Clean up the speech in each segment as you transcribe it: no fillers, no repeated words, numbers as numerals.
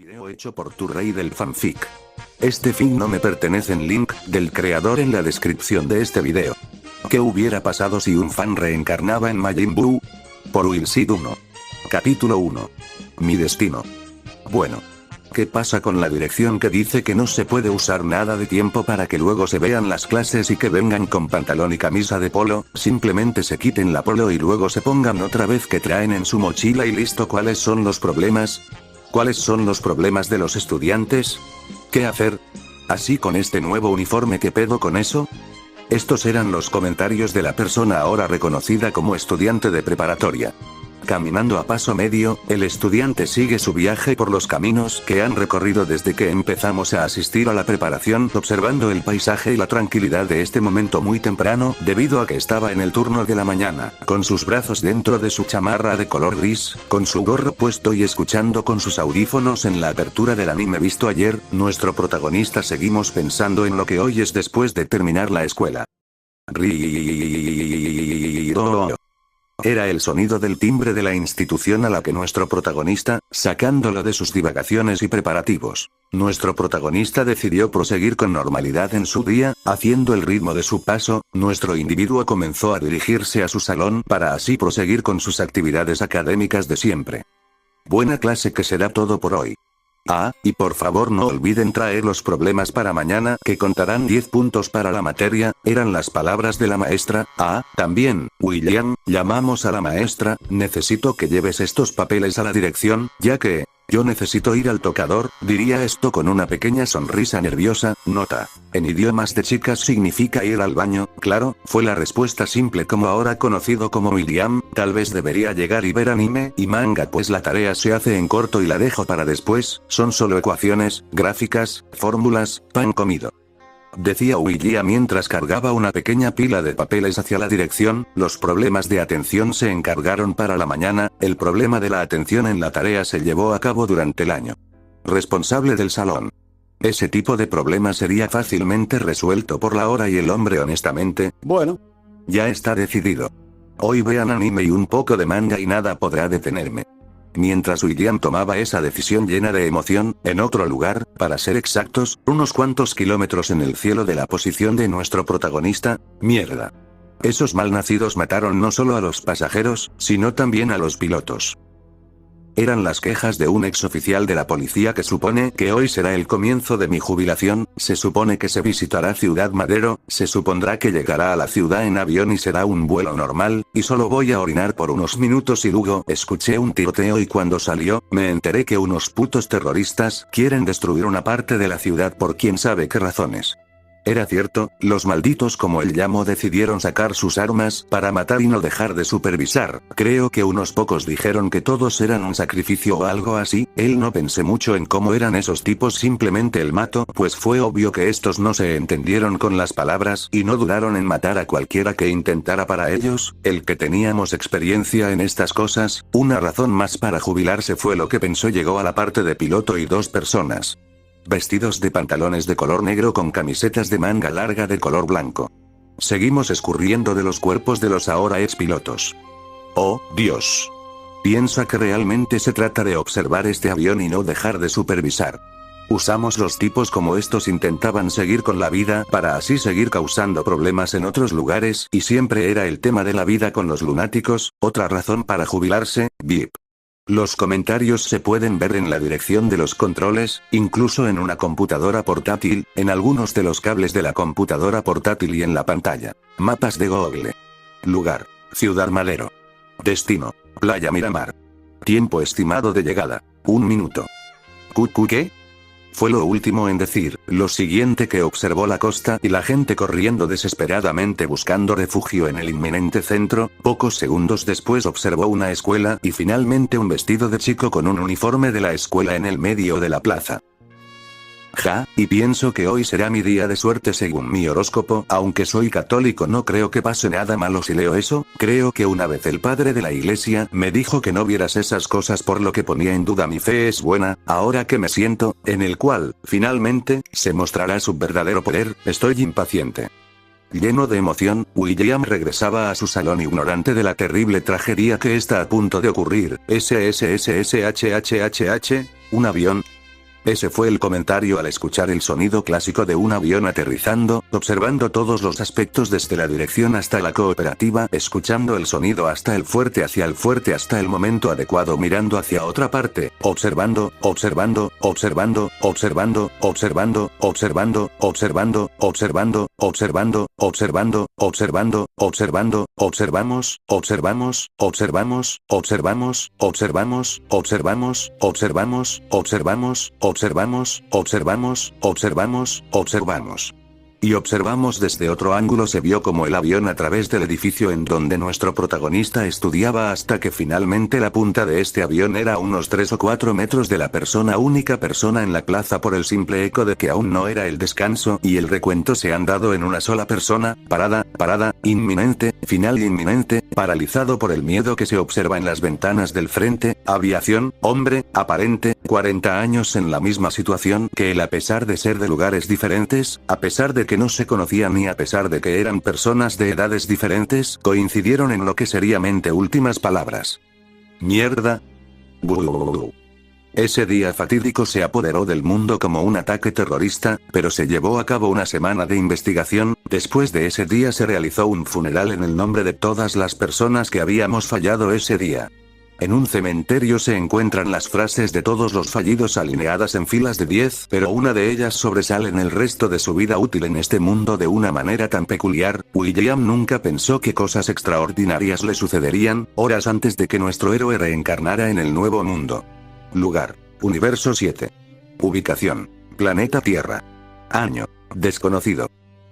Video hecho por tu rey del fanfic. Este fin no me pertenece. Link del creador en la descripción de este video. ¿Qué hubiera pasado si un fan reencarnaba en Majin Buu? Por Will Seed 1. Capítulo 1. Mi destino. Bueno. ¿Qué pasa con la dirección que dice que no se puede usar nada de tiempo para que luego se vean las clases y que vengan con pantalón y camisa de polo? Simplemente se quiten la polo y luego se pongan otra vez que traen en su mochila y listo. ¿Cuáles son los problemas? ¿Cuáles son los problemas de los estudiantes? ¿Qué hacer? ¿Así con este nuevo uniforme? ¿Qué pedo con eso? Estos eran los comentarios de la persona ahora reconocida como estudiante de preparatoria. Caminando a paso medio, el estudiante sigue su viaje por los caminos que han recorrido desde que empezamos a asistir a la preparación, observando el paisaje y la tranquilidad de este momento muy temprano, debido a que estaba en el turno de la mañana, con sus brazos dentro de su chamarra de color gris, con su gorro puesto y escuchando con sus audífonos en la apertura del anime visto ayer. Nuestro protagonista seguimos pensando en lo que hoy es después de terminar la escuela. Era el sonido del timbre de la institución a la que nuestro protagonista, sacándolo de sus divagaciones y preparativos. Nuestro protagonista decidió proseguir con normalidad en su día, haciendo el ritmo de su paso. Nuestro individuo comenzó a dirigirse a su salón para así proseguir con sus actividades académicas de siempre. Buena clase que será todo por hoy. Ah, y por favor no olviden traer los problemas para mañana, que contarán 10 puntos para la materia, eran las palabras de la maestra. Ah, también, William, llamamos a la maestra, necesito que lleves estos papeles a la dirección, ya que yo necesito ir al tocador, diría esto con una pequeña sonrisa nerviosa. Nota. En idiomas de chicas significa ir al baño, claro, fue la respuesta simple como ahora conocido como William. Tal vez debería llegar y ver anime y manga, pues la tarea se hace en corto y la dejo para después, son solo ecuaciones, gráficas, fórmulas, pan comido. Decía William mientras cargaba una pequeña pila de papeles hacia la dirección. Los problemas de atención se encargaron para la mañana, el problema de la atención en la tarea se llevó a cabo durante el año. Responsable del salón. Ese tipo de problema sería fácilmente resuelto por la hora y el hombre honestamente, bueno, ya está decidido. Hoy vean anime y un poco de manga y nada podrá detenerme. Mientras William tomaba esa decisión llena de emoción, en otro lugar, para ser exactos, unos cuantos kilómetros en el cielo de la posición de nuestro protagonista, mierda. Esos malnacidos mataron no solo a los pasajeros, sino también a los pilotos. Eran las quejas de un exoficial de la policía que supone que hoy será el comienzo de mi jubilación. Se supone que se visitará Ciudad Madero, se supondrá que llegará a la ciudad en avión y será un vuelo normal, y solo voy a orinar por unos minutos y luego escuché un tiroteo y cuando salió, me enteré que unos putos terroristas quieren destruir una parte de la ciudad por quién sabe qué razones. Era cierto, los malditos como él llamo decidieron sacar sus armas para matar y no dejar de supervisar. Creo que unos pocos dijeron que todos eran un sacrificio o algo así. Él no pensé mucho en cómo eran esos tipos, simplemente el mato, pues fue obvio que estos no se entendieron con las palabras y no dudaron en matar a cualquiera que intentara. Para ellos, el que teníamos experiencia en estas cosas, una razón más para jubilarse fue lo que pensó. Llegó a la parte de piloto y dos personas. Vestidos de pantalones de color negro con camisetas de manga larga de color blanco. Seguimos escurriendo de los cuerpos de los ahora expilotos. Oh, Dios. Piensa que realmente se trata de observar este avión y no dejar de supervisar. Usamos los tipos como estos intentaban seguir con la vida para así seguir causando problemas en otros lugares y siempre era el tema de la vida con los lunáticos, otra razón para jubilarse, VIP. Los comentarios se pueden ver en la dirección de los controles, incluso en una computadora portátil, en algunos de los cables de la computadora portátil y en la pantalla. Mapas de Google. Lugar: Ciudad Madero. Destino: Playa Miramar. Tiempo estimado de llegada: 1 minuto. ¿Qué? Fue lo último en decir, lo siguiente que observó la costa y la gente corriendo desesperadamente buscando refugio en el inminente centro. Pocos segundos después observó una escuela y finalmente un vestido de chico con un uniforme de la escuela en el medio de la plaza. Ja, y pienso que hoy será mi día de suerte según mi horóscopo. Aunque soy católico no creo que pase nada malo si leo eso. Creo que una vez el padre de la iglesia me dijo que no vieras esas cosas, por lo que ponía en duda mi fe es buena. Ahora que me siento, en el cual, finalmente, se mostrará su verdadero poder, estoy impaciente. Lleno de emoción, William regresaba a su salón ignorante de la terrible tragedia que está a punto de ocurrir. SSSSHHHH, un avión. Ese fue el comentario al escuchar el sonido clásico de un avión aterrizando, observando todos los aspectos desde la dirección hasta la cooperativa, escuchando el sonido hasta el fuerte hasta el momento adecuado, mirando hacia otra parte, observando, observando, observando, observando, observando, observando, observando, observando, observando, observando, observando, observando, observamos, observamos, observamos, observamos, observamos, observamos, observamos, observamos, observamos, observamos, observamos, observamos. Y observamos desde otro ángulo, se vio como el avión a través del edificio en donde nuestro protagonista estudiaba, hasta que finalmente la punta de este avión era a unos 3 o 4 metros de la única persona en la plaza, por el simple eco de que aún no era el descanso y el recuento se han dado en una sola persona, parada, inminente, final inminente, paralizado por el miedo que se observa en las ventanas del frente, aviación, hombre, aparente, 40 años en la misma situación que él, a pesar de ser de lugares diferentes, a pesar de que no se conocían y a pesar de que eran personas de edades diferentes, coincidieron en lo que seriamente últimas palabras. Mierda. Ese día fatídico se apoderó del mundo como un ataque terrorista, pero se llevó a cabo una semana de investigación. Después de ese día se realizó un funeral en el nombre de todas las personas que habíamos fallado ese día. En un cementerio se encuentran las frases de todos los fallidos alineadas en filas de 10, pero una de ellas sobresale en el resto de su vida útil en este mundo de una manera tan peculiar. William nunca pensó que cosas extraordinarias le sucederían, horas antes de que nuestro héroe reencarnara en el nuevo mundo. Lugar: Universo 7. Ubicación: Planeta Tierra. Año: desconocido.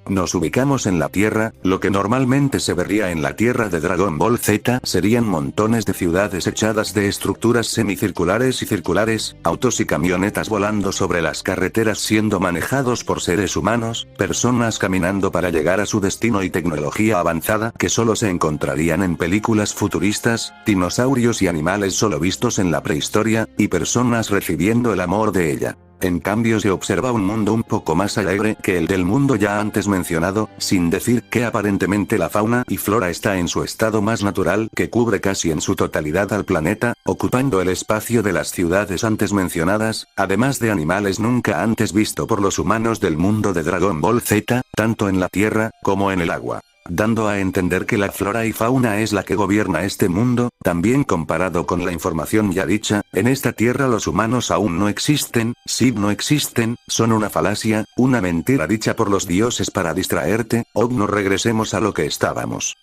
Nos ubicamos en la Tierra. Lo que normalmente se vería en la Tierra de Dragon Ball Z serían montones de ciudades hechadas de estructuras semicirculares y circulares, autos y camionetas volando sobre las carreteras siendo manejados por seres humanos, personas caminando para llegar a su destino y tecnología avanzada que solo se encontrarían en películas futuristas, dinosaurios y animales solo vistos en la prehistoria, y personas recibiendo el amor de ella. En cambio se observa un mundo un poco más alegre que el del mundo ya antes mencionado, sin decir que aparentemente la fauna y flora está en su estado más natural, que cubre casi en su totalidad al planeta, ocupando el espacio de las ciudades antes mencionadas, además de animales nunca antes visto por los humanos del mundo de Dragon Ball Z, tanto en la tierra, como en el agua, dando a entender que la flora y fauna es la que gobierna este mundo. También comparado con la información ya dicha, en esta tierra los humanos aún no existen. Si no existen, son una falacia, una mentira dicha por los dioses para distraerte, o no regresemos a lo que estábamos.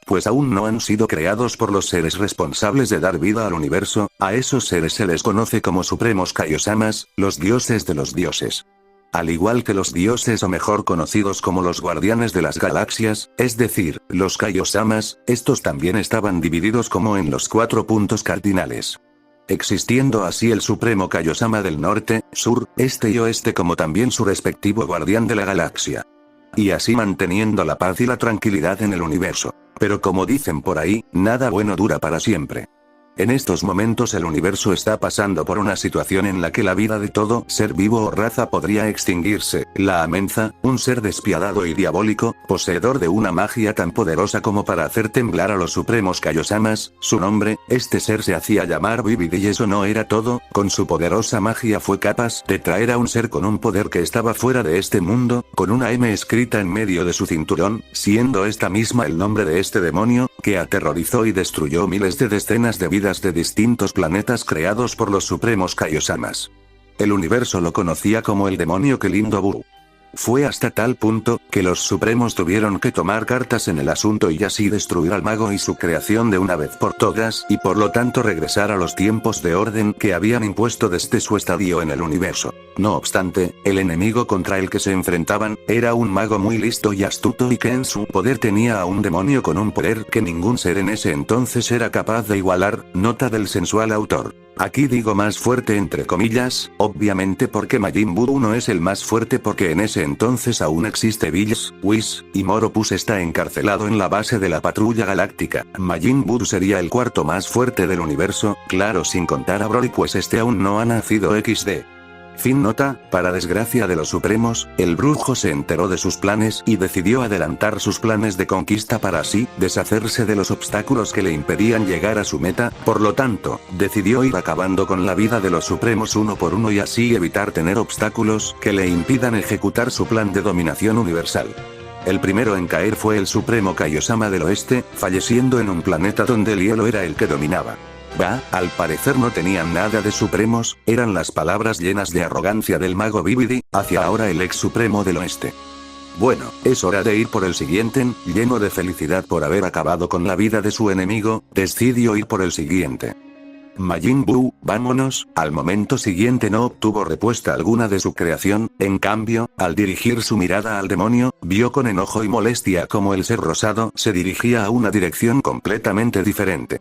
Pues aún no han sido creados por los seres responsables de dar vida al universo. A esos seres se les conoce como supremos Kaiosamas, los dioses de los dioses. Al igual que los dioses, o mejor conocidos como los guardianes de las galaxias, es decir, los Kaiosamas, estos también estaban divididos como en los 4 puntos cardinales. Existiendo así el supremo Kaiosama del norte, sur, este y oeste, como también su respectivo guardián de la galaxia. Y así manteniendo la paz y la tranquilidad en el universo. Pero como dicen por ahí, nada bueno dura para siempre. En estos momentos el universo está pasando por una situación en la que la vida de todo ser vivo o raza podría extinguirse. La Amenza, un ser despiadado y diabólico, poseedor de una magia tan poderosa como para hacer temblar a los supremos Kaiosamas, su nombre, este ser se hacía llamar Vividi, y eso no era todo. Con su poderosa magia fue capaz de traer a un ser con un poder que estaba fuera de este mundo, con una M escrita en medio de su cinturón, siendo esta misma el nombre de este demonio, que aterrorizó y destruyó miles de decenas de vidas de distintos planetas creados por los supremos Kaiosamas. El universo lo conocía como el demonio Kelindo Buu. Fue hasta tal punto, que los supremos tuvieron que tomar cartas en el asunto y así destruir al mago y su creación de una vez por todas, y por lo tanto regresar a los tiempos de orden que habían impuesto desde su estadio en el universo. No obstante, el enemigo contra el que se enfrentaban, era un mago muy listo y astuto, y que en su poder tenía a un demonio con un poder que ningún ser en ese entonces era capaz de igualar. Nota del sensual autor. Aquí digo más fuerte entre comillas, obviamente porque Majin Buu no es el más fuerte, porque en ese entonces aún existe Bills, Whis, y Moropus está encarcelado en la base de la patrulla galáctica. Majin Buu sería el cuarto más fuerte del universo, claro, sin contar a Broly, pues este aún no ha nacido XD. Fin nota, para desgracia de los Supremos, el brujo se enteró de sus planes y decidió adelantar sus planes de conquista para así, deshacerse de los obstáculos que le impedían llegar a su meta, por lo tanto, decidió ir acabando con la vida de los Supremos uno por uno y así evitar tener obstáculos que le impidan ejecutar su plan de dominación universal. El primero en caer fue el Supremo Kaiosama del Oeste, falleciendo en un planeta donde el hielo era el que dominaba. Bah, al parecer no tenían nada de supremos, eran las palabras llenas de arrogancia del mago Bibidi, hacia ahora el ex supremo del oeste. Bueno, es hora de ir por el siguiente, lleno de felicidad por haber acabado con la vida de su enemigo, decidió ir por el siguiente. Majin Buu, vámonos. Al momento siguiente no obtuvo respuesta alguna de su creación, en cambio, al dirigir su mirada al demonio, vio con enojo y molestia cómo el ser rosado se dirigía a una dirección completamente diferente.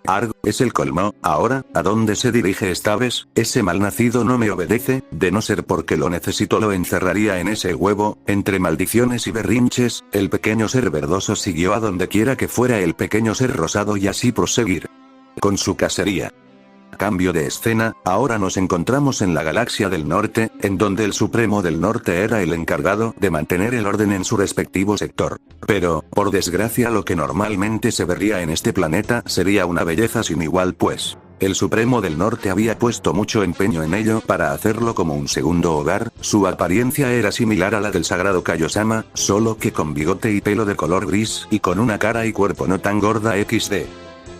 Arg, es el colmo, ahora, ¿a dónde se dirige esta vez? Ese malnacido no me obedece, de no ser porque lo necesito lo encerraría en ese huevo. Entre maldiciones y berrinches, el pequeño ser verdoso siguió a donde quiera que fuera el pequeño ser rosado y así proseguir con su cacería. Cambio de escena, ahora nos encontramos en la galaxia del norte, en donde el Supremo del Norte era el encargado de mantener el orden en su respectivo sector. Pero, por desgracia lo que normalmente se vería en este planeta sería una belleza sin igual pues. El Supremo del Norte había puesto mucho empeño en ello para hacerlo como un segundo hogar, su apariencia era similar a la del sagrado Kaiosama, solo que con bigote y pelo de color gris y con una cara y cuerpo no tan gorda XD.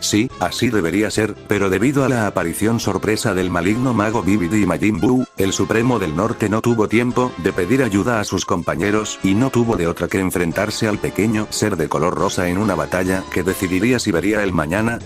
Sí, así debería ser, pero debido a la aparición sorpresa del maligno mago Bibidi y Majin Buu, el Supremo del Norte no tuvo tiempo de pedir ayuda a sus compañeros y no tuvo de otra que enfrentarse al pequeño ser de color rosa en una batalla que decidiría si vería el mañana.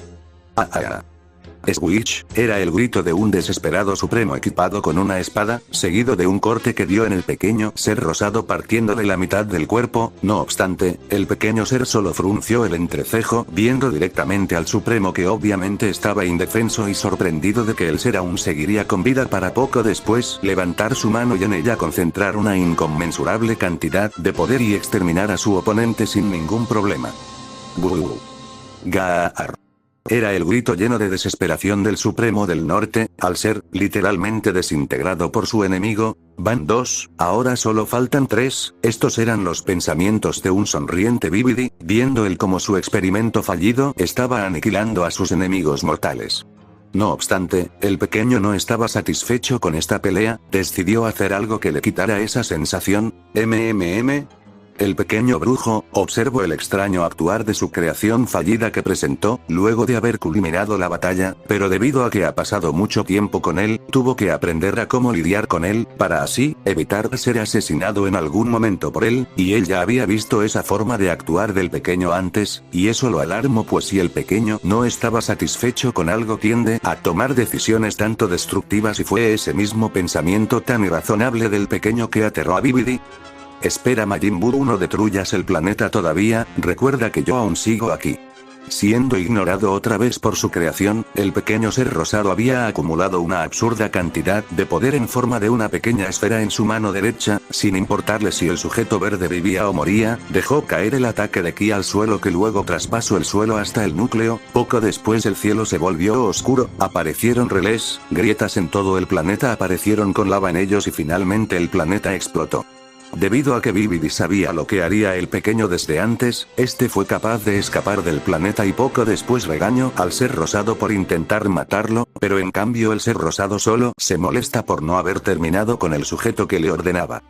Switch, era el grito de un desesperado supremo equipado con una espada, seguido de un corte que dio en el pequeño ser rosado partiéndole la mitad del cuerpo. No obstante, el pequeño ser solo frunció el entrecejo viendo directamente al supremo que obviamente estaba indefenso y sorprendido de que el ser aún seguiría con vida para poco después levantar su mano y en ella concentrar una inconmensurable cantidad de poder y exterminar a su oponente sin ningún problema. Gaar. Era el grito lleno de desesperación del Supremo del Norte, al ser, literalmente desintegrado por su enemigo. Van 2, ahora solo faltan 3, estos eran los pensamientos de un sonriente Bibidi, viendo él como su experimento fallido estaba aniquilando a sus enemigos mortales. No obstante, el pequeño no estaba satisfecho con esta pelea, decidió hacer algo que le quitara esa sensación. El pequeño brujo observó el extraño actuar de su creación fallida que presentó, luego de haber culminado la batalla, pero debido a que ha pasado mucho tiempo con él, tuvo que aprender a cómo lidiar con él, para así, evitar ser asesinado en algún momento por él, y él ya había visto esa forma de actuar del pequeño antes, y eso lo alarmó pues si el pequeño no estaba satisfecho con algo tiende a tomar decisiones tanto destructivas y fue ese mismo pensamiento tan irrazonable del pequeño que aterró a Bibidi. Espera Majin Buu, no destruyas el planeta todavía, recuerda que yo aún sigo aquí. Siendo ignorado otra vez por su creación, el pequeño ser rosado había acumulado una absurda cantidad de poder en forma de una pequeña esfera en su mano derecha, sin importarle si el sujeto verde vivía o moría, dejó caer el ataque de ki al suelo que luego traspasó el suelo hasta el núcleo. Poco después el cielo se volvió oscuro, aparecieron relés, grietas en todo el planeta aparecieron con lava en ellos y finalmente el planeta explotó. Debido a que Bibidi sabía lo que haría el pequeño desde antes, este fue capaz de escapar del planeta y poco después regañó al ser rosado por intentar matarlo, pero en cambio el ser rosado solo se molesta por no haber terminado con el sujeto que le ordenaba.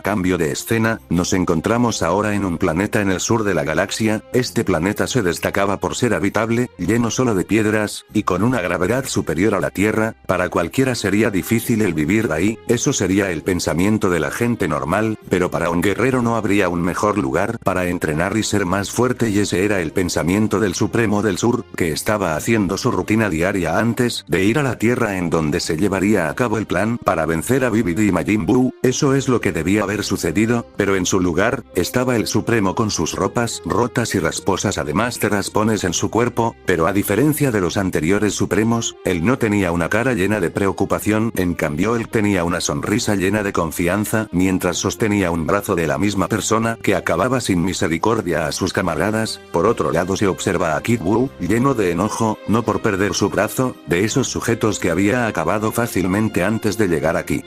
Cambio de escena, nos encontramos ahora en un planeta en el sur de la galaxia. Este planeta se destacaba por ser habitable, lleno solo de piedras, y con una gravedad superior a la Tierra. Para cualquiera sería difícil el vivir ahí, eso sería el pensamiento de la gente normal, pero para un guerrero no habría un mejor lugar para entrenar y ser más fuerte, y ese era el pensamiento del Supremo del Sur, que estaba haciendo su rutina diaria antes de ir a la Tierra en donde se llevaría a cabo el plan para vencer a Bibidi y Majin Buu. Eso es lo que debía haber haber sucedido, pero en su lugar, estaba el Supremo con sus ropas rotas y rasposas además de raspones en su cuerpo, pero a diferencia de los anteriores Supremos, él no tenía una cara llena de preocupación, en cambio él tenía una sonrisa llena de confianza, mientras sostenía un brazo de la misma persona que acababa sin misericordia a sus camaradas. Por otro lado se observa a Kid Buu, lleno de enojo, no por perder su brazo, de esos sujetos que había acabado fácilmente antes de llegar aquí.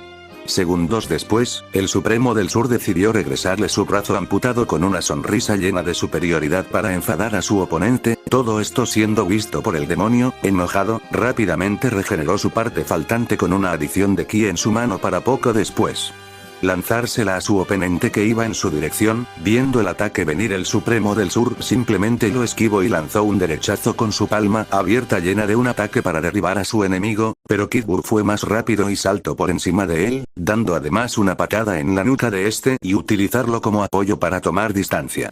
Segundos después, el Supremo del Sur decidió regresarle su brazo amputado con una sonrisa llena de superioridad para enfadar a su oponente, todo esto siendo visto por el demonio, enojado, rápidamente regeneró su parte faltante con una adición de ki en su mano para poco después lanzársela a su oponente que iba en su dirección. Viendo el ataque venir, el Supremo del Sur simplemente lo esquivó y lanzó un derechazo con su palma abierta llena de un ataque para derribar a su enemigo, pero Kid Buu fue más rápido y saltó por encima de él, dando además una patada en la nuca de este y utilizarlo como apoyo para tomar distancia.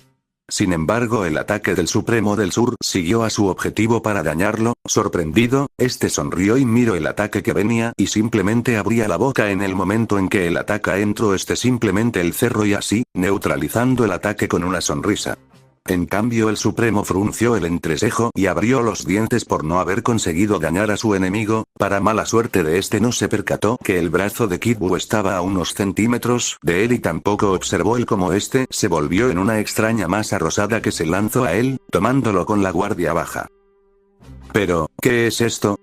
Sin embargo, el ataque del Supremo del Sur siguió a su objetivo para dañarlo. Sorprendido, este sonrió y miró el ataque que venía y simplemente abría la boca en el momento en que el ataque entró. Este simplemente el cerró y así, neutralizando el ataque con una sonrisa. En cambio el Supremo frunció el entrecejo y abrió los dientes por no haber conseguido dañar a su enemigo. Para mala suerte de este no se percató que el brazo de Kid Buu estaba a unos centímetros de él y tampoco observó el cómo este se volvió en una extraña masa rosada que se lanzó a él, tomándolo con la guardia baja. Pero, ¿qué es esto?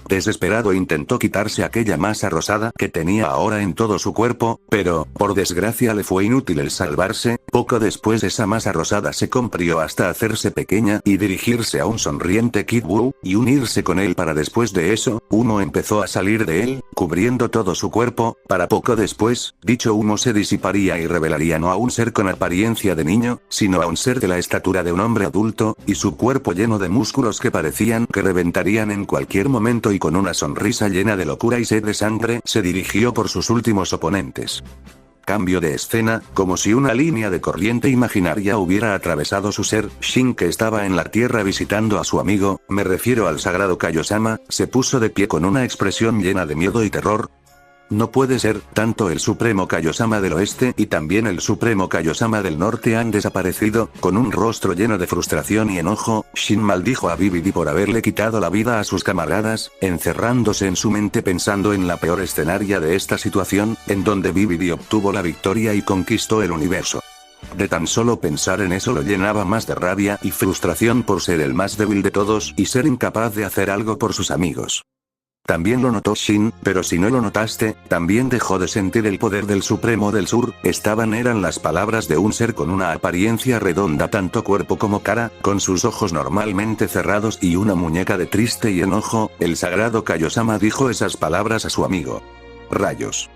Desesperado intentó quitarse aquella masa rosada que tenía ahora en todo su cuerpo, pero, por desgracia le fue inútil el salvarse. Poco después esa masa rosada se comprimió hasta hacerse pequeña y dirigirse a un sonriente Kid Buu, y unirse con él para después de eso, humo empezó a salir de él, cubriendo todo su cuerpo. Para poco después, dicho humo se disiparía y revelaría no a un ser con apariencia de niño, sino a un ser de la estatura de un hombre adulto, y su cuerpo lleno de músculos que parecían que reventarían en cualquier momento, y con una sonrisa llena de locura y sed de sangre se dirigió por sus últimos oponentes. Cambio de escena, como si una línea de corriente imaginaria hubiera atravesado su ser. Shin, que estaba en la tierra visitando a su amigo, me refiero al sagrado Kaiosama, se puso de pie con una expresión llena de miedo y terror. No puede ser, tanto el Supremo Kaiosama del Oeste y también el Supremo Kaiosama del Norte han desaparecido. Con un rostro lleno de frustración y enojo, Shin maldijo a Bibidi por haberle quitado la vida a sus camaradas, encerrándose en su mente pensando en la peor escenario de esta situación, en donde Bibidi obtuvo la victoria y conquistó el universo. De tan solo pensar en eso lo llenaba más de rabia y frustración por ser el más débil de todos y ser incapaz de hacer algo por sus amigos. También lo notó Shin, pero si no lo notaste, también dejó de sentir el poder del Supremo del Sur. Eran las palabras de un ser con una apariencia redonda tanto cuerpo como cara, con sus ojos normalmente cerrados y una muñeca de triste y enojo. El sagrado Kaiosama dijo esas palabras a su amigo. Rayos.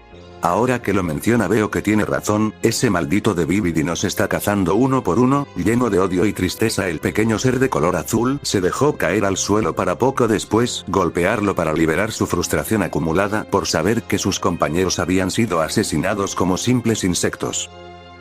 Ahora que lo menciona veo que tiene razón, ese maldito de Bibidi nos está cazando uno por uno. Lleno de odio y tristeza, el pequeño ser de color azul se dejó caer al suelo para poco después golpearlo para liberar su frustración acumulada por saber que sus compañeros habían sido asesinados como simples insectos.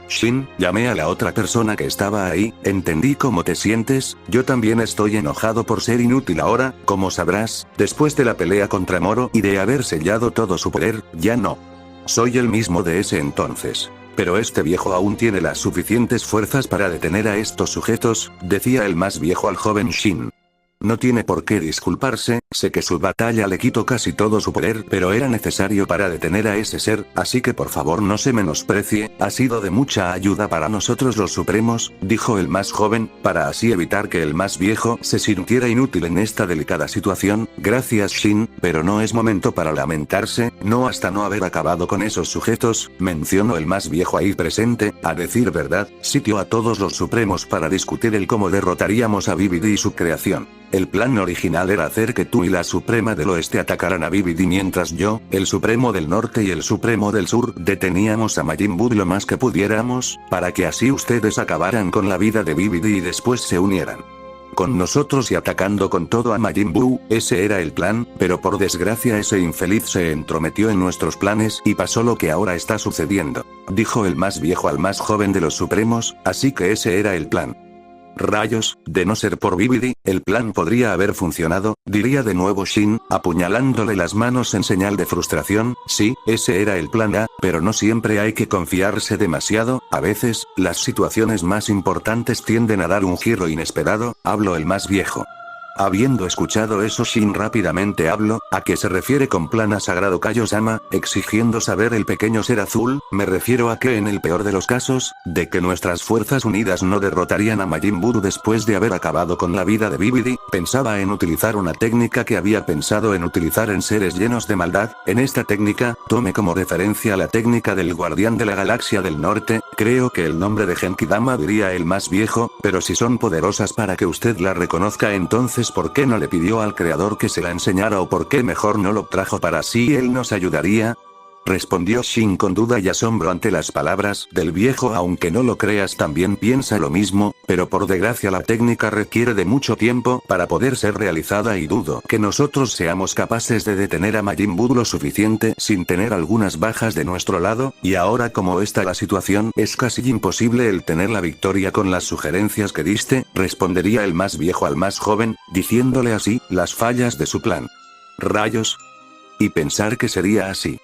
Shin, llamé a la otra persona que estaba ahí. Entendí cómo te sientes, yo también estoy enojado por ser inútil ahora. Como sabrás, después de la pelea contra Moro y de haber sellado todo su poder, ya no soy el mismo de ese entonces. Pero este viejo aún tiene las suficientes fuerzas para detener a estos sujetos, decía el más viejo al joven Shin. No tiene por qué disculparse, sé que su batalla le quitó casi todo su poder, pero era necesario para detener a ese ser, así que por favor no se menosprecie. Ha sido de mucha ayuda para nosotros los supremos, dijo el más joven, para así evitar que el más viejo se sintiera inútil en esta delicada situación. Gracias Shin, pero no es momento para lamentarse, no hasta no haber acabado con esos sujetos, mencionó el más viejo ahí presente. A decir verdad, sitió a todos los supremos para discutir el cómo derrotaríamos a Bibidi y su creación. El plan original era hacer que tú y la Suprema del Oeste atacaran a Bibidi mientras yo, el Supremo del Norte y el Supremo del Sur deteníamos a Majin Buu lo más que pudiéramos, para que así ustedes acabaran con la vida de Bibidi y después se unieran con nosotros y atacando con todo a Majin Buu. Ese era el plan, pero por desgracia ese infeliz se entrometió en nuestros planes y pasó lo que ahora está sucediendo, dijo el más viejo al más joven de los Supremos, así que ese era el plan. Rayos, de no ser por Bibidi, el plan podría haber funcionado, diría de nuevo Shin, apuñalándole las manos en señal de frustración. Sí, ese era el plan A, pero no siempre hay que confiarse demasiado, a veces, las situaciones más importantes tienden a dar un giro inesperado, habló el más viejo. Habiendo escuchado eso, Shin rápidamente habló. ¿A qué se refiere con plan A, sagrado Kaiosama? Exigiendo saber el pequeño ser azul. Me refiero a que en el peor de los casos, de que nuestras fuerzas unidas no derrotarían a Majin Buu después de haber acabado con la vida de Bibidi, pensaba en utilizar una técnica que había pensado en utilizar en seres llenos de maldad. En esta técnica, tome como referencia la técnica del guardián de la galaxia del norte. Creo que el nombre de Genkidama, diría el más viejo, pero si son poderosas para que usted la reconozca, entonces ¿por qué no le pidió al creador que se la enseñara, o por qué mejor no lo trajo para sí? Él nos ayudaría. Respondió Shin con duda y asombro ante las palabras del viejo. Aunque no lo creas, también piensa lo mismo, pero por desgracia la técnica requiere de mucho tiempo para poder ser realizada y dudo que nosotros seamos capaces de detener a Majin Buu lo suficiente sin tener algunas bajas de nuestro lado, y ahora como está la situación, es casi imposible el tener la victoria con las sugerencias que diste, respondería el más viejo al más joven, diciéndole así las fallas de su plan. Rayos. Y pensar que sería así.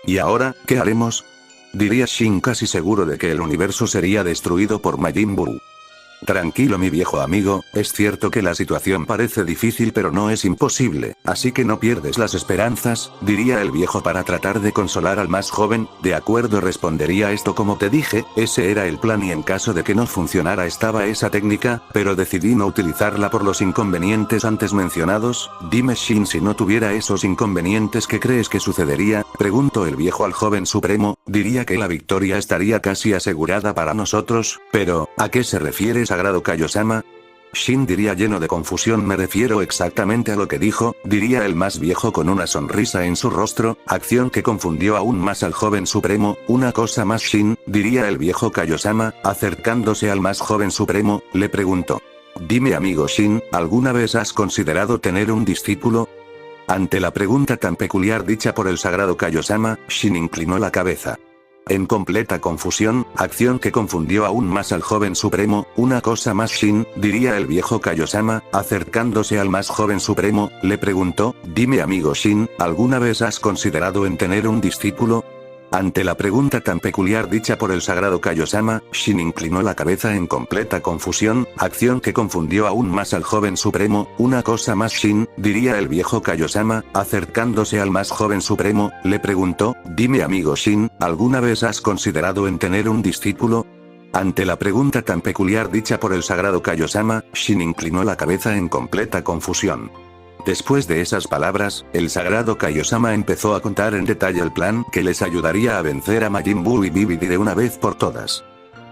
¿Y ahora, qué haremos? Diría Shin casi seguro de que el universo sería destruido por Majin Buu. Tranquilo mi viejo amigo, es cierto que la situación parece difícil pero no es imposible, así que no pierdes las esperanzas, diría el viejo para tratar de consolar al más joven. De acuerdo, respondería esto como te dije, ese era el plan y en caso de que no funcionara estaba esa técnica, pero decidí no utilizarla por los inconvenientes antes mencionados. Dime Shin, si no tuviera esos inconvenientes, ¿qué crees que sucedería? Preguntó el viejo al joven supremo. Diría que la victoria estaría casi asegurada para nosotros, pero, ¿a qué se refiere sagrado Kaiosama? Shin diría lleno de confusión. Me refiero exactamente a lo que dijo, diría el más viejo con una sonrisa en su rostro, acción que confundió aún más al joven supremo. Una cosa más Shin, diría el viejo Kaiosama, acercándose al más joven supremo, le preguntó. Dime amigo Shin, ¿alguna vez has considerado tener un discípulo? Ante la pregunta tan peculiar dicha por el sagrado Kaiosama, Shin inclinó la cabeza. En completa confusión, acción que confundió aún más al joven supremo. Una cosa más Shin, diría el viejo Kaiosama, acercándose al más joven supremo, le preguntó. Dime amigo Shin, ¿alguna vez has considerado en tener un discípulo? Ante la pregunta tan peculiar dicha por el sagrado Kaiosama, Shin inclinó la cabeza en completa confusión, acción que confundió aún más al joven supremo. Una cosa más Shin, diría el viejo Kaiosama, acercándose al más joven supremo, le preguntó. Dime amigo Shin, ¿alguna vez has considerado en tener un discípulo? Ante la pregunta tan peculiar dicha por el sagrado Kaiosama, Shin inclinó la cabeza en completa confusión. Después de esas palabras, el sagrado Kaiosama empezó a contar en detalle el plan que les ayudaría a vencer a Majin Buu y Bibidi de una vez por todas.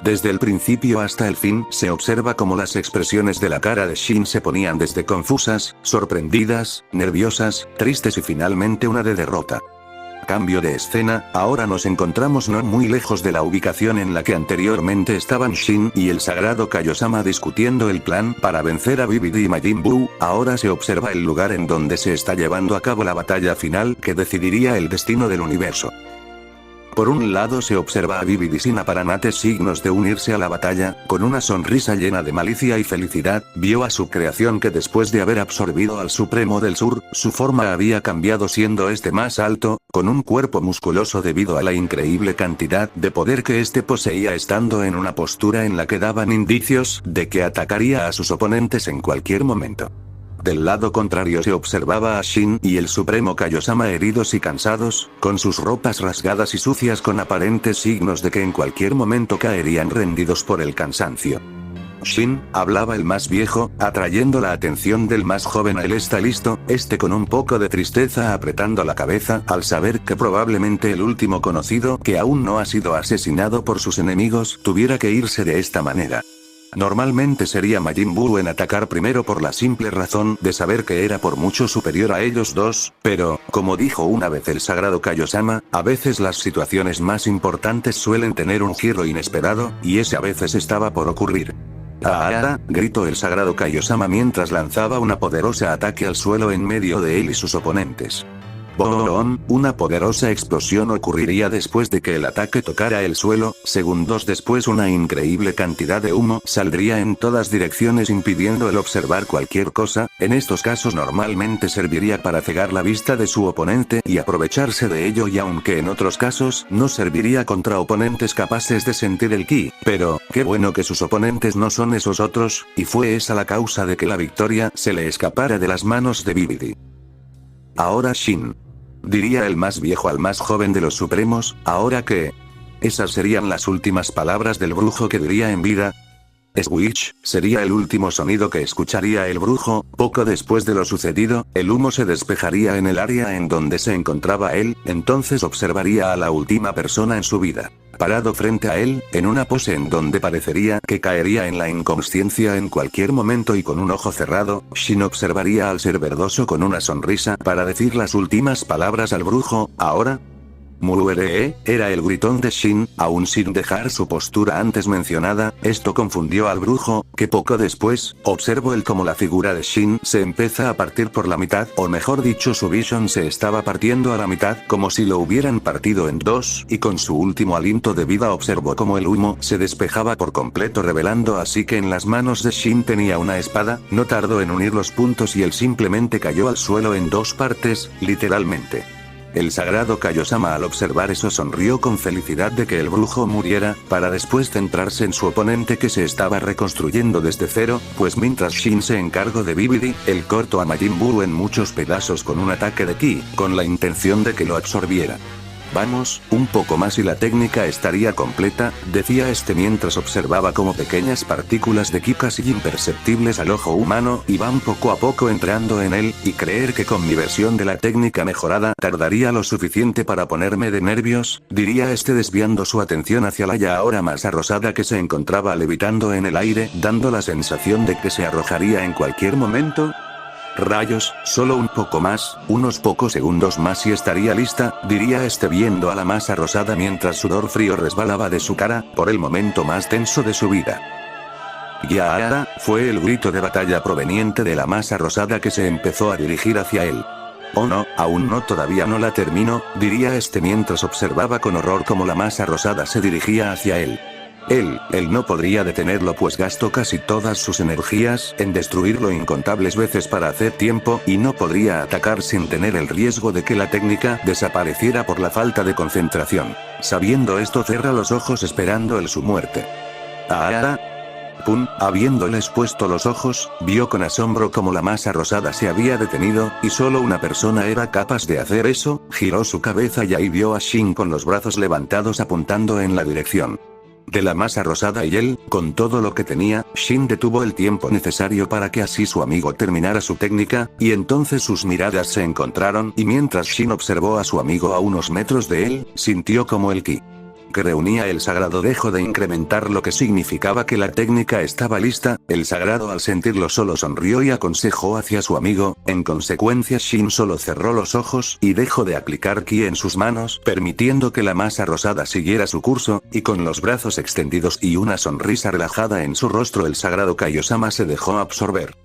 Desde el principio hasta el fin, se observa cómo las expresiones de la cara de Shin se ponían desde confusas, sorprendidas, nerviosas, tristes y finalmente una de derrota. Cambio de escena, ahora nos encontramos no muy lejos de la ubicación en la que anteriormente estaban Shin y el sagrado Kaiosama discutiendo el plan para vencer a Bibidi y Majin Buu. Ahora se observa el lugar en donde se está llevando a cabo la batalla final que decidiría el destino del universo. Por un lado se observa a Bibidi sin aparentes signos de unirse a la batalla, con una sonrisa llena de malicia y felicidad. Vio a su creación que después de haber absorbido al Supremo del Sur, su forma había cambiado siendo este más alto, con un cuerpo musculoso debido a la increíble cantidad de poder que este poseía, estando en una postura en la que daban indicios de que atacaría a sus oponentes en cualquier momento. Del lado contrario se observaba a Shin y el Supremo Kaiosama heridos y cansados, con sus ropas rasgadas y sucias con aparentes signos de que en cualquier momento caerían rendidos por el cansancio. Shin, hablaba el más viejo, atrayendo la atención del más joven. Él está listo, con un poco de tristeza apretando la cabeza al saber que probablemente el último conocido que aún no ha sido asesinado por sus enemigos tuviera que irse de esta manera. Normalmente sería Majin Buu en atacar primero por la simple razón de saber que era por mucho superior a ellos dos, pero, como dijo una vez el sagrado Kaiosama, a veces las situaciones más importantes suelen tener un giro inesperado, y ese a veces estaba por ocurrir. ¡Ah! Gritó el sagrado Kaiosama mientras lanzaba una poderosa ataque al suelo en medio de él y sus oponentes. ¡Boom! Una poderosa explosión ocurriría después de que el ataque tocara el suelo. Segundos después una increíble cantidad de humo saldría en todas direcciones impidiendo el observar cualquier cosa. En estos casos normalmente serviría para cegar la vista de su oponente y aprovecharse de ello, y aunque en otros casos no serviría contra oponentes capaces de sentir el ki. Pero, qué bueno que sus oponentes no son esos otros, y fue esa la causa de que la victoria se le escapara de las manos de Bibidi. Ahora Shin. Diría el más viejo al más joven de los supremos, ¿ahora qué? Esas serían las últimas palabras del brujo que diría en vida. Switch, sería el último sonido que escucharía el brujo. Poco después de lo sucedido, el humo se despejaría en el área en donde se encontraba él, entonces observaría a la última persona en su vida. Parado frente a él, en una pose en donde parecería que caería en la inconsciencia en cualquier momento y con un ojo cerrado, Shin observaría al ser verdoso con una sonrisa para decir las últimas palabras al brujo. ¿Ahora? Muere, era el gritón de Shin, aún sin dejar su postura antes mencionada. Esto confundió al brujo, que poco después, observó él como la figura de Shin se empieza a partir por la mitad, o mejor dicho su visión se estaba partiendo a la mitad, como si lo hubieran partido en dos, y con su último aliento de vida observó como el humo se despejaba por completo, revelando así que en las manos de Shin tenía una espada. No tardó en unir los puntos y él simplemente cayó al suelo en dos partes, literalmente. El sagrado Kaiosama al observar eso sonrió con felicidad de que el brujo muriera, para después centrarse en su oponente que se estaba reconstruyendo desde cero, pues mientras Shin se encargó de Bibidi, él cortó a Majin Buu en muchos pedazos con un ataque de ki, con la intención de que lo absorbiera. Vamos, un poco más y la técnica estaría completa, decía este mientras observaba como pequeñas partículas de ki casi imperceptibles al ojo humano iban poco a poco entrando en él, y creer que con mi versión de la técnica mejorada tardaría lo suficiente para ponerme de nervios, diría este desviando su atención hacia la ya ahora masa rosada que se encontraba levitando en el aire, dando la sensación de que se arrojaría en cualquier momento. Rayos, solo un poco más, unos pocos segundos más y estaría lista, diría este viendo a la masa rosada mientras sudor frío resbalaba de su cara, por el momento más tenso de su vida. Ya, fue el grito de batalla proveniente de la masa rosada que se empezó a dirigir hacia él. Oh no, aún no, todavía no la termino, diría este mientras observaba con horror cómo la masa rosada se dirigía hacia él. Él no podría detenerlo pues gastó casi todas sus energías en destruirlo incontables veces para hacer tiempo y no podría atacar sin tener el riesgo de que la técnica desapareciera por la falta de concentración. Sabiendo esto cerra los ojos esperando su muerte. Habiéndoles puesto los ojos, vio con asombro cómo la masa rosada se había detenido, y solo una persona era capaz de hacer eso. Giró su cabeza y ahí vio a Shin con los brazos levantados apuntando en la dirección de la masa rosada y él, con todo lo que tenía, Shin detuvo el tiempo necesario para que así su amigo terminara su técnica, y entonces sus miradas se encontraron y mientras Shin observó a su amigo a unos metros de él, sintió como el ki que reunía el sagrado dejó de incrementar, lo que significaba que la técnica estaba lista. El sagrado al sentirlo solo sonrió y aconsejó hacia su amigo. En consecuencia Shin solo cerró los ojos y dejó de aplicar ki en sus manos, permitiendo que la masa rosada siguiera su curso, y con los brazos extendidos y una sonrisa relajada en su rostro el sagrado Kaiosama se dejó absorber.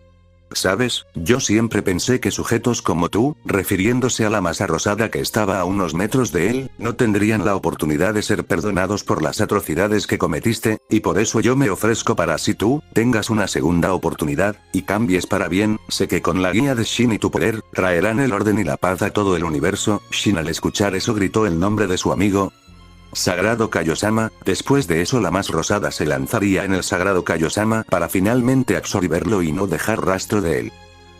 ¿Sabes? Yo siempre pensé que sujetos como tú, refiriéndose a la masa rosada que estaba a unos metros de él, no tendrían la oportunidad de ser perdonados por las atrocidades que cometiste, y por eso yo me ofrezco para si tú tengas una segunda oportunidad, y cambies para bien. Sé que con la guía de Shin y tu poder, traerán el orden y la paz a todo el universo. Shin al escuchar eso gritó el nombre de su amigo. Sagrado Kaiosama. Después de eso la más rosada se lanzaría en el sagrado Kaiosama para finalmente absorberlo y no dejar rastro de él.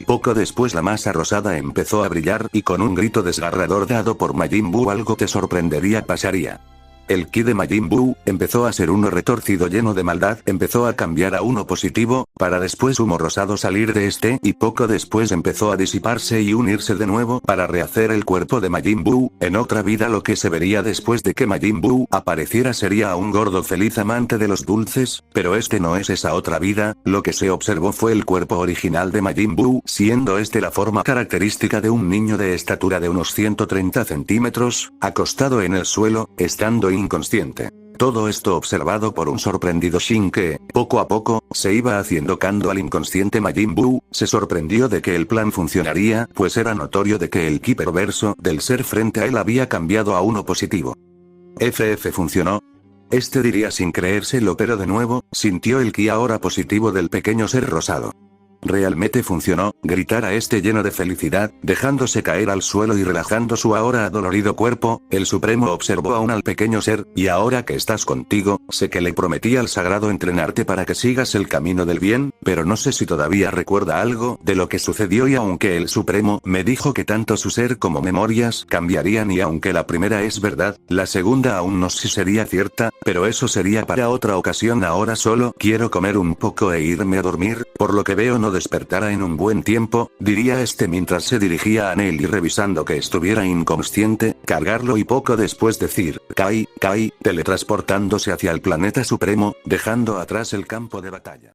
Poco después la masa rosada empezó a brillar y con un grito desgarrador dado por Majin Buu algo te sorprendería pasaría. El ki de Majin Buu empezó a ser uno retorcido lleno de maldad, empezó a cambiar a uno positivo, para después humo rosado salir de este y poco después empezó a disiparse y unirse de nuevo para rehacer el cuerpo de Majin Buu. En otra vida lo que se vería después de que Majin Buu apareciera sería un gordo feliz amante de los dulces, pero este no es esa otra vida. Lo que se observó fue el cuerpo original de Majin Buu, siendo este la forma característica de un niño de estatura de unos 130 centímetros, acostado en el suelo, estando inconsciente. Todo esto observado por un sorprendido Shin que, poco a poco, se iba haciendo cando al inconsciente Majin Buu, se sorprendió de que el plan funcionaría, pues era notorio de que el ki perverso del ser frente a él había cambiado a uno positivo. FF funcionó. Este diría sin creérselo, pero de nuevo, sintió el ki ahora positivo del pequeño ser rosado. Realmente funcionó, gritara este lleno de felicidad, dejándose caer al suelo y relajando su ahora adolorido cuerpo. El Supremo observó aún al pequeño ser, y ahora que estás contigo, sé que le prometí al sagrado entrenarte para que sigas el camino del bien, pero no sé si todavía recuerda algo de lo que sucedió, y aunque el Supremo me dijo que tanto su ser como memorias cambiarían, y aunque la primera es verdad, la segunda aún no sé si sería cierta, pero eso sería para otra ocasión. Ahora solo quiero comer un poco e irme a dormir, por lo que veo no despertará en un buen tiempo, diría este mientras se dirigía a Nelly revisando que estuviera inconsciente, cargarlo y poco después decir, Kai, teletransportándose hacia el planeta supremo, dejando atrás el campo de batalla.